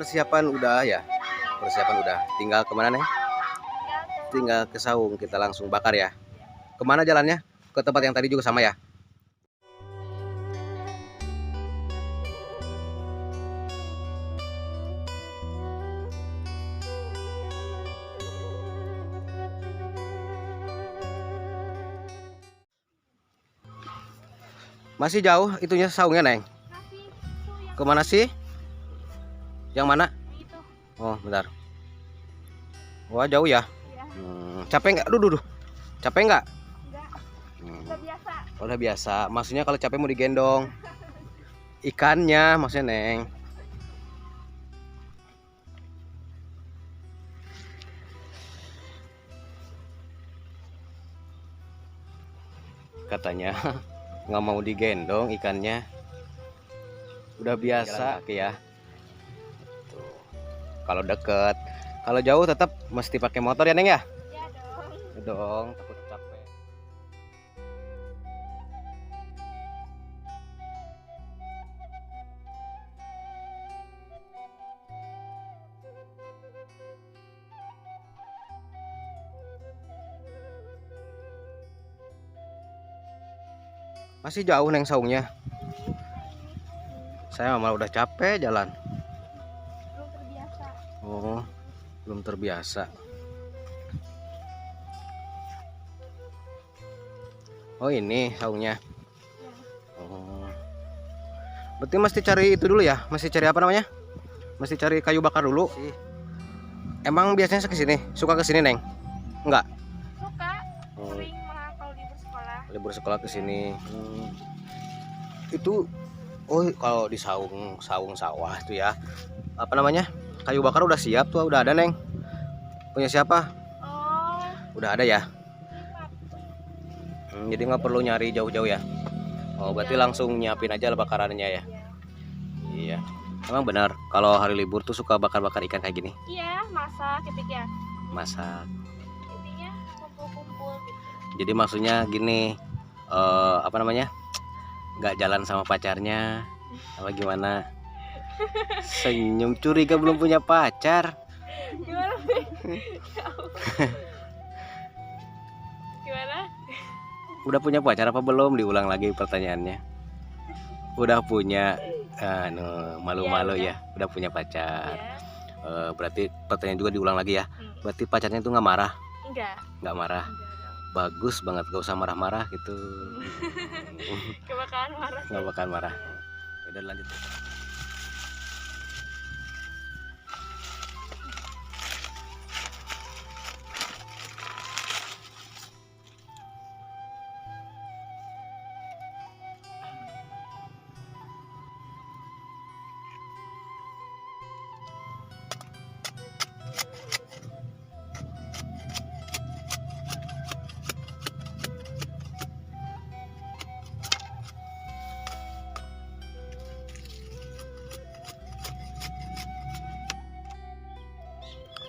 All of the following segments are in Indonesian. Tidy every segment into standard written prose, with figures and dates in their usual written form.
persiapan udah ya. Persiapan udah. Tinggal kemana nih? Tinggal ke saung, kita langsung bakar ya. Kemana jalannya? Ke tempat yang tadi juga sama ya? Masih jauh itunya saungnya, Neng? Kemana sih? Yang mana? Oh, bentar. Wah, jauh ya? Capek nggak? Duh. Capek nggak? Udah biasa. Udah biasa. Maksudnya kalau capek mau digendong. Ikannya maksudnya, Neng. Katanya nggak mau digendong ikannya. Udah biasa ya. Tuh. Kalau deket, kalau jauh tetap mesti pakai motor ya, Neng ya? Ya dong. Ya dong, takut capek. Masih jauh, Neng, saungnya. Saya malah udah capek jalan. Belum terbiasa. Oh, belum terbiasa. Oh, ini saungnya. Oh. Berarti mesti cari itu dulu ya? Mesti cari apa namanya? Mesti cari kayu bakar dulu. Emang biasanya ke sini? Suka ke sini, Neng? Enggak? Suka. Sering malah kalau libur sekolah. Libur sekolah ke sini. Itu kalau di saung sawah itu ya. Apa namanya? Kayu bakar udah siap tuh, udah ada, Neng. Punya siapa? Oh. Udah ada ya? Jadi nggak perlu nyari jauh-jauh ya. Oh, berarti langsung nyiapin aja lah bakarannya ya. Iya. Emang benar kalau hari libur tuh suka bakar-bakar ikan kayak gini. Iya, masak ya. Masak. Intinya kumpul-kumpul gitu. Jadi maksudnya gini, apa namanya? Nggak jalan sama pacarnya, apa gimana? Senyum, curiga belum punya pacar. Gimana? Gimana? Udah punya pacar apa belum? Diulang lagi pertanyaannya. Udah punya. Malu-malu ya. Udah punya pacar. Ya. Berarti pertanyaan juga diulang lagi ya. Berarti pacarnya itu nggak marah? Enggak. Nggak marah. Bagus banget, gak usah marah-marah gitu. Gak bakalan marah. Nggak bakal marah. Udah lanjut.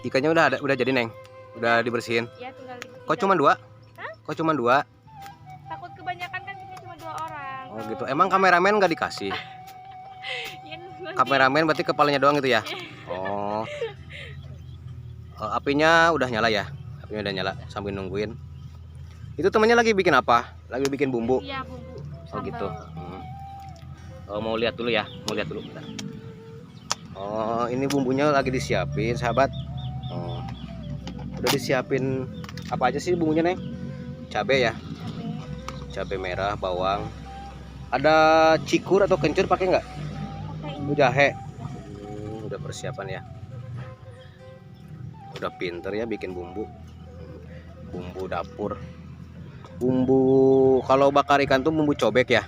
Ikannya udah jadi, Neng. Udah dibersihin. Ya, tinggal Kok cuma 2? Hah? Kok cuma 2? Takut kebanyakan kan kita cuma 2 orang. Oh gitu. Emang kameramen nggak dikasih? Ya, Kameramen berarti kepalanya doang gitu ya? Oh. Apinya udah nyala ya? Apinya udah nyala sambil nungguin. Itu temennya lagi bikin apa? Lagi bikin bumbu? Iya, bumbu. Oh Sambal. gitu. Oh, mau lihat dulu ya? Mau lihat dulu bentar. Oh, ini bumbunya lagi disiapin, sahabat. Oh. Udah disiapin apa aja sih bumbunya, Neng? Cabe ya? Cabe merah, bawang. Ada cikur atau kencur pakai nggak? Pakai ini. Jahe. Udah persiapan ya. Udah pinter ya bikin bumbu. Bumbu dapur. Bumbu kalau bakar ikan tuh bumbu cobek ya.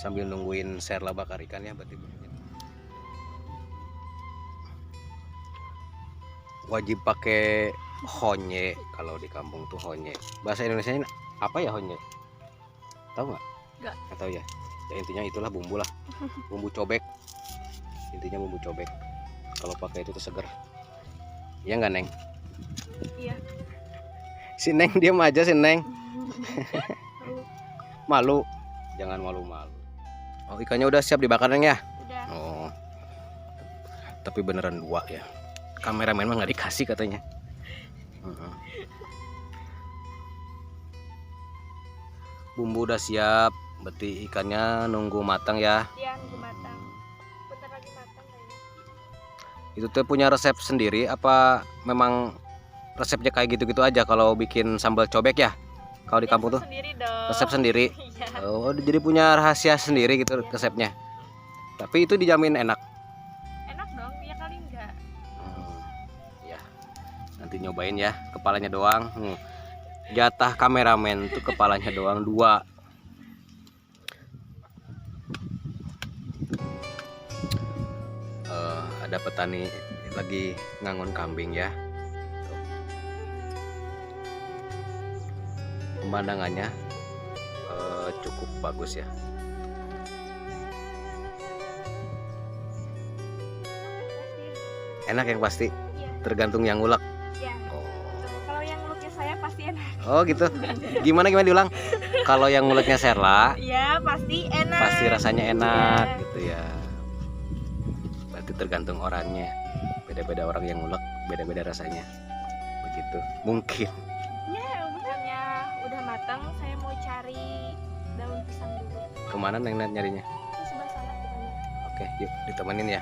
Sambil nungguin Serla bakar ikannya berarti wajib pakai honye kalau di kampung tuh honye. Bahasa Indonesia ini apa ya honye? Tahu nggak? Nggak. Nggak tahu ya. Ya intinya itulah bumbu lah. Bumbu cobek. Intinya bumbu cobek. Kalau pakai itu tuh seger. Iya nggak, Neng? Iya. Si Neng diam aja si Neng. Malu. Jangan malu-malu. Oh, ikannya udah siap dibakar Neng ya? Udah. Oh. Tapi beneran 2 ya. Kameramen mah nggak dikasih katanya. Heeh. Bumbu udah siap, berarti ikannya nunggu matang ya. Iya, nunggu matang. Bentar lagi matang kayaknya. Itu tuh punya resep sendiri apa memang resepnya kayak gitu-gitu aja kalau bikin sambal cobek ya? Kalau di kampung tuh Sendiri dong. resep sendiri. Iya. Oh, jadi punya rahasia sendiri gitu Iya. resepnya. Tapi itu dijamin enak. Enak dong, ya kali enggak. Ya, nanti nyobain ya, kepalanya doang. Jatah kameramen tuh kepalanya doang 2. Ada petani lagi ngangon kambing ya. Pemandangannya cukup bagus ya. Enak yang pasti, Iya. tergantung yang ngulek. Iya. Oh, Kalau yang nguluknya saya pasti enak. oh gitu. Gimana diulang? Kalau yang nguleknya Serla, Iya, pasti enak. pasti rasanya enak Iya. gitu ya. Berarti tergantung orangnya. Beda-beda orang yang ngulek, beda-beda rasanya. Begitu. Mungkin. Ya, udah udah matang, saya mau cari daun pisang dulu. Kemana Neng nyarinya? Itu sebelah sana pokoknya. Oke, yuk ditemenin ya.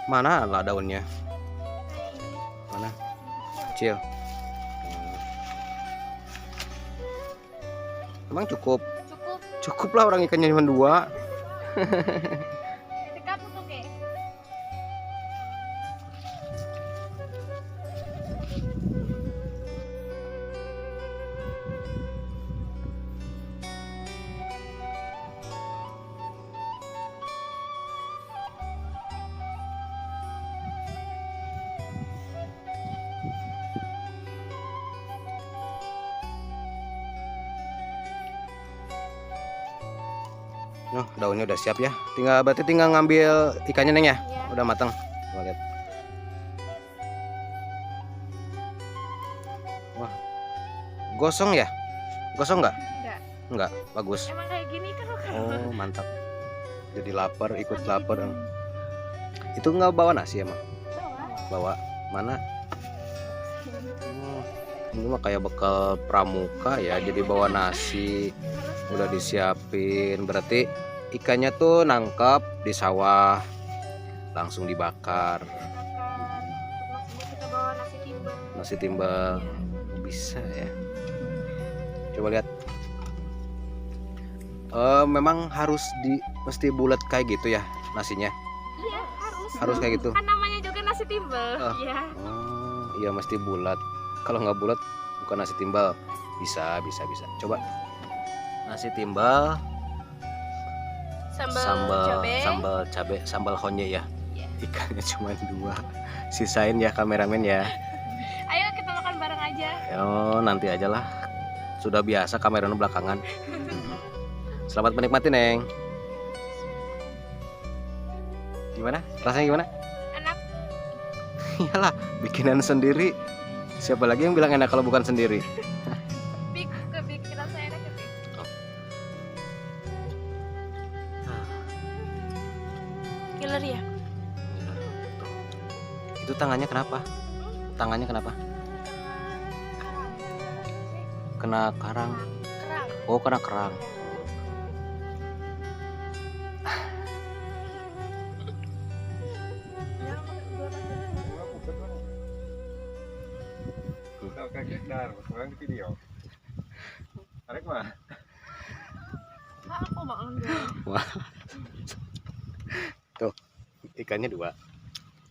Mana lah daunnya? Mana? Kecil. Emang cukup? Cukup. Cukup lah, orang ikannya cuma 2. Dekat tuh, Kek. Noh, daunnya udah siap ya. Berarti tinggal ngambil ikannya Neng ya. Iya. Udah matang. Coba lihat. Wah. Gosong ya? Gosong nggak? Enggak. Nggak, bagus. Emang kayak gini kan lo kan. Oh, mantap. Jadi lapar, ikut lapar. Itu nggak bawa nasi emang? Bawa mana? Oh, ini mah kayak bekal pramuka ya. Jadi bawa nasi, udah disiapin. Berarti ikannya tuh nangkep di sawah, langsung dibakar. Maksudnya kita bawa nasi timbel. Nasi timbal bisa ya. Coba lihat. Memang harus mesti bulat kayak gitu ya nasinya. Iya, harus. Harus kayak gitu. Kan namanya juga nasi timbel. Ah. Iya. Oh, iya mesti bulat. Kalau nggak bulat bukan nasi timbal. Bisa. Coba. Nasi timbal, sambal cabe, sambal honye ya. Iya. Ikannya cuma 2. Sisain ya kameramen ya. Ayo kita makan bareng aja. Oh, nanti aja lah. Sudah biasa kameramen belakangan. Selamat menikmati Neng. Gimana? Rasanya gimana? Enak. Iyalah, bikinan sendiri. Siapa lagi yang bilang enak kalau bukan sendiri? Kebikinan saya enak ya, Pik. Killer ya? Itu tangannya kenapa? Tangannya kenapa? Kena karang. Kerang. Oh, kena kerang. Orang di video. Tarik mah. Aku mau ambil. Wah. Tuh, ikannya 2.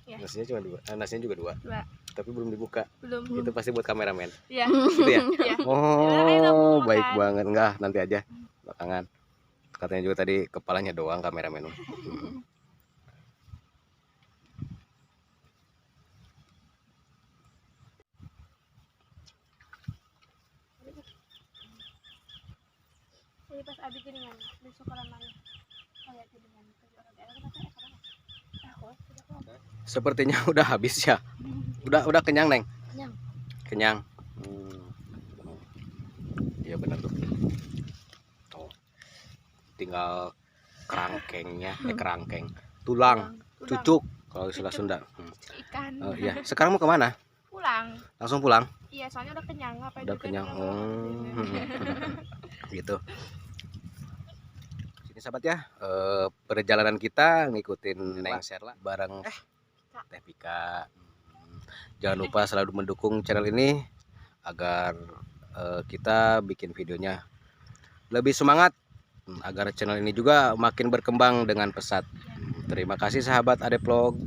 Ya. Nasinya cuma 2. Nasinya juga 2. 2. Tapi belum dibuka. Belum. Itu pasti buat kameramen. Iya. Gitu ya? Iya. Oh, makan. baik banget. Enggak, nanti aja belakangan. Katanya juga tadi kepalanya doang kameramen. Jadi pas abi dengan besok orang mana? Kayak dengan orang daerah kenapa ya karena Sepertinya udah habis ya. Udah kenyang, Neng? Kenyang. Kenyang. Iya benar tuh. Oh. Tinggal kerangkengnya, kerangkeng. Tulang, cucuk kalau istilah Sunda. Ikan. Oh iya, sekarang mau kemana? Pulang. Langsung pulang? Iya, soalnya udah kenyang. Ngapain Udah juga kenyang. di Gitu. Sini sahabat ya, perjalanan kita ngikutin Neng Serla bareng Teh Pika. Jangan lupa selalu mendukung channel ini agar kita bikin videonya lebih semangat, agar channel ini juga makin berkembang dengan pesat. Terima kasih sahabat Ade Vlog.